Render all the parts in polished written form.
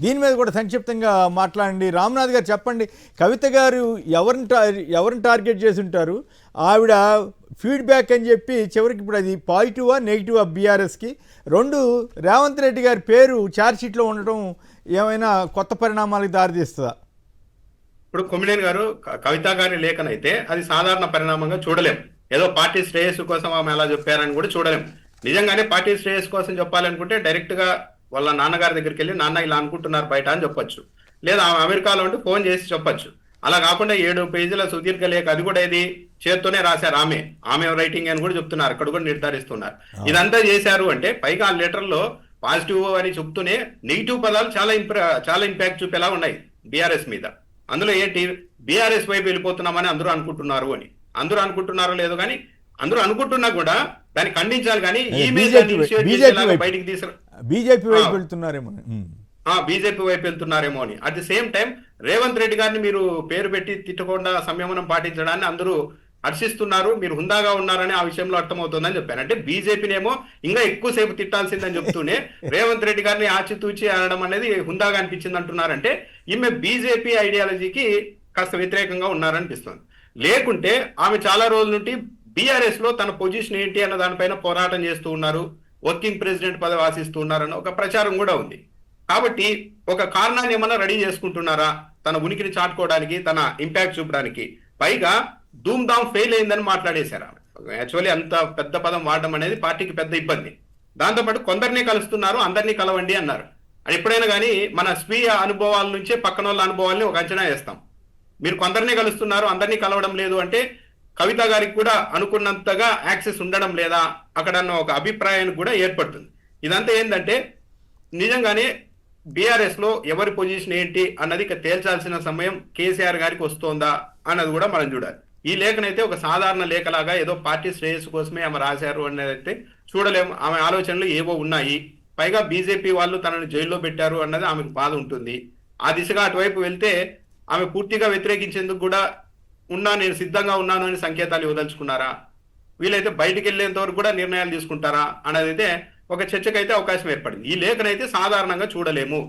దీని మీద కూడా సంక్షిప్తంగా మాట్లాడండి. రామ్నాథ్ గారు చెప్పండి, కవిత గారు ఎవరిని టార్గెట్ చేసి ఉంటారు? ఆవిడ ఫీడ్బ్యాక్ అని చెప్పి చివరికి ఇప్పుడు అది పాజిటివా నెగిటివా బీఆర్ఎస్కి? రెండు, రేవంత్ రెడ్డి గారి పేరు ఛార్జ్షీట్లో ఉండటం ఏమైనా కొత్త పరిణామాలకు దారితీస్తుందా? ఇప్పుడు కొమ్మినేని గారు కవిత గారి లేఖనైతే అది సాధారణ పరిణామంగా చూడలేం. ఏదో పార్టీ శ్రేయస్సు కోసం ఆమె అలా చెప్పారని కూడా చూడలేం. నిజంగానే పార్టీ శ్రేయస్సు కోసం చెప్పాలనుకుంటే డైరెక్ట్ గా వాళ్ళ నాన్నగారి దగ్గరికి వెళ్ళి నాన్న ఇలా అనుకుంటున్నారు బయట అని చెప్పొచ్చు, లేదా ఆమె అమెరికాలో ఉంటే ఫోన్ చేసి చెప్పొచ్చు. అలా కాకుండా 7 పేజీల సుదీర్ఘ లేఖ, అది కూడా ఏది చేత్తోనే రాశారు, ఆమె రైటింగ్ అని కూడా చెప్తున్నారు, అక్కడ కూడా నిర్ధారిస్తున్నారు. ఇదంతా చేశారు అంటే పైగా ఆ లెటర్ లో పాజిటివ్ అని చెప్తూనే నెగిటివ్ పదాలు చాలా ఇంపాక్ట్ చూపేలా ఉన్నాయి బీఆర్ఎస్ మీద. అందులో ఏంటి, బీఆర్ఎస్ వైపు వెళ్ళిపోతున్నామని అందరూ అనుకుంటున్నారు అని. అందరూ అనుకుంటున్నారో లేదో కానీ అందరూ అనుకుంటున్నా కూడా దాన్ని ఖండించాలి. కానీ బయటికి తీసుకురా బీజేపీ వైపు వెళ్తున్నారేమో బీజేపీ వైపు వెళ్తున్నారేమో అని. At the same time Revanth Reddy గారిని మీరు పేరు పెట్టి తిట్టకుండా సంయమనం పాటించడాన్ని అందరూ హర్షిస్తున్నారు, మీరు హుందాగా ఉన్నారని ఆ విషయంలో అర్థమవుతుందని చెప్పాను. అంటే బీజేపీనేమో ఇంకా ఎక్కువసేపు తిట్టాల్సిందని చెప్తూనే రేవంత్ రెడ్డి గారిని ఆచితూచి అనడం అనేది హుందాగా అనిపించింది అంటున్నారంటే ఈమె బీజేపీ ఐడియాలజీకి కాస్త వ్యతిరేకంగా ఉన్నారనిపిస్తుంది. లేకుంటే ఆమె చాలా రోజుల నుండి బీఆర్ఎస్ లో తన పొజిషన్ ఏంటి అన్న దానిపైన పోరాటం చేస్తూ ఉన్నారు, వర్కింగ్ ప్రెసిడెంట్ పదవి ఆశిస్తూ ఉన్నారన్న ఒక ప్రచారం కూడా ఉంది. కాబట్టి ఒక కారణాన్ని ఏమన్నా రెడీ చేసుకుంటున్నారా తన ఉనికిని చాటుకోవడానికి, తన ఇంపాక్ట్ చూపడానికి? పైగా ధూమ్ధామ్ ఫెయిల్ అయిందని మాట్లాడేశారు. యాక్చువల్లీ అంత పెద్ద పదం వాడడం అనేది పార్టీకి పెద్ద ఇబ్బంది. దాంతోపాటు కొందరినీ కలుస్తున్నారు, అందరినీ కలవండి అన్నారు. అది ఎప్పుడైనా కానీ మన స్వీయ అనుభవాల నుంచే పక్కన వాళ్ళ అనుభవాల్ని ఒక అంచనా వేస్తాం. మీరు కొందరినీ కలుస్తున్నారు, అందరినీ కలవడం లేదు అంటే కవిత గారికి కూడా అనుకున్నంతగా యాక్సెస్ ఉండడం లేదా అక్కడ ఒక అభిప్రాయానికి కూడా ఏర్పడుతుంది. ఇదంతా ఏంటంటే నిజంగానే బీఆర్ఎస్ లో ఎవరి పొజిషన్ ఏంటి అన్నది ఇక తేల్చాల్సిన సమయం కేసీఆర్ గారికి వస్తోందా అన్నది కూడా మనం చూడాలి. ఈ లేఖనైతే ఒక సాధారణ లేఖలాగా ఏదో పార్టీ శ్రేయస్సు కోసమే ఆమె రాశారు అనేది అయితే చూడలేము. ఆమె ఆలోచనలు ఏవో ఉన్నాయి. పైగా బీజేపీ వాళ్ళు తనని జైల్లో పెట్టారు అన్నది ఆమెకు బాధ ఉంటుంది. ఆ దిశగా అటువైపు వెళ్తే ఆమె పూర్తిగా వ్యతిరేకించేందుకు కూడా నేను సిద్ధంగా ఉన్నాను అని సంకేతాలు ఇవ్వదలుచుకున్నారా? వీలైతే బయటికి వెళ్లేంత వరకు కూడా నిర్ణయాలు తీసుకుంటారా అన్నది అయితే ఒక చర్చకైతే అవకాశం ఏర్పడింది. ఈ లేఖనైతే సాధారణంగా చూడలేము.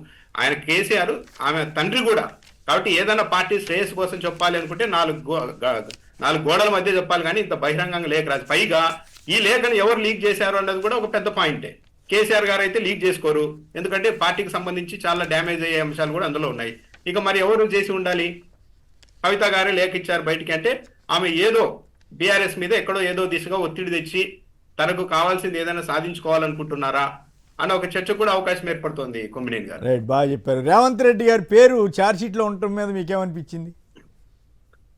ఆయన కేసీఆర్, ఆమె తండ్రి కూడా. కాబట్టి ఏదైనా పార్టీ శ్రేయస్సు కోసం చెప్పాలి అనుకుంటే నాలుగు గోడల మధ్య చెప్పాలి, కానీ ఇంత బహిరంగంగా లేఖ రాదు. పైగా ఈ లేఖను ఎవరు లీక్ చేశారు అన్నది కూడా ఒక పెద్ద పాయింటే. కేసీఆర్ గారు అయితే లీక్ చేసుకోరు, ఎందుకంటే పార్టీకి సంబంధించి చాలా డ్యామేజ్ అయ్యే అంశాలు కూడా అందులో ఉన్నాయి. ఇక మరి ఎవరు చేసి ఉండాలి? కవిత గారే లేఖ ఇచ్చారు బయటికి అంటే ఆమె ఏదో బీఆర్ఎస్ మీద ఎక్కడో ఏదో దిశగా ఒత్తిడి తెచ్చి తనకు కావాల్సింది ఏదైనా సాధించుకోవాలనుకుంటున్నారా అన్న ఒక చర్చ కూడా అవకాశం ఏర్పడుతోంది. కొమ్మినేని గారు రైట్, బాగా చెప్పారు. రేవంత్ రెడ్డి గారి పేరు ఛార్జ్షీట్ లో ఉండటం మీద మీకేమనిపించింది?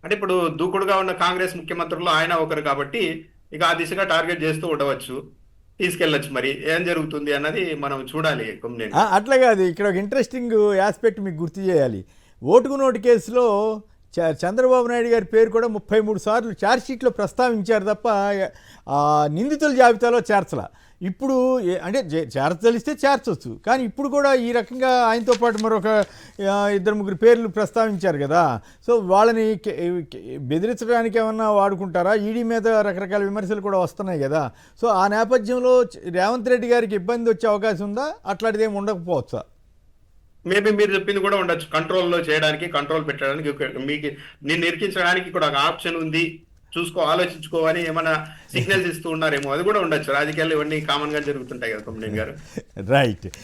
అంటే ఇప్పుడు దూకుడుగా ఉన్న కాంగ్రెస్ ముఖ్యమంత్రుల్లో ఆయన ఒకరు కాబట్టి ఇక ఆ దిశగా టార్గెట్ చేస్తూ ఉండవచ్చు, తీసుకెళ్లొచ్చు. మరి ఏం జరుగుతుంది అన్నది మనం చూడాలి. కొమ్మినేని అట్లా కాదు, ఇక్కడ ఒక ఇంట్రెస్టింగ్ ఆస్పెక్ట్ మీకు గుర్తు చేయాలి. ఓటుకు నోటు కేసులో చంద్రబాబు నాయుడు గారి పేరు కూడా 33 సార్లు ఛార్జ్షీట్లో ప్రస్తావించారు తప్ప నిందితుల జాబితాలో చేర్చలా. ఇప్పుడు అంటే చేర్చలిస్తే చేర్చవచ్చు, కానీ ఇప్పుడు కూడా ఈ రకంగా ఆయనతో పాటు మరొక 2-3 పేర్లు ప్రస్తావించారు కదా. సో వాళ్ళని బెదిరించడానికి ఏమన్నా వాడుకుంటారా? ఈడీ మీద రకరకాల విమర్శలు కూడా వస్తున్నాయి కదా. సో ఆ నేపథ్యంలో రేవంత్ రెడ్డి గారికి ఇబ్బంది వచ్చే అవకాశం ఉందా? అట్లాంటిది ఏమి ఉండకపోవచ్చా? మేబీ మీరు చెప్పింది కూడా ఉండొచ్చు. కంట్రోల్లో చేయడానికి, కంట్రోల్ పెట్టడానికి, మీకు నేను ఇరికించడానికి కూడా ఒక ఆప్షన్ ఉంది, ఆలోచించుకో అని ఏమైనా సిగ్నల్స్ ఇస్తూ ఉన్నారేమో, అది కూడా ఉండొచ్చు. రాజకీయాలు ఇవన్నీ కామన్ గా జరుగుతుంటాయి కదా కొమ్మినేని గారు. రైట్.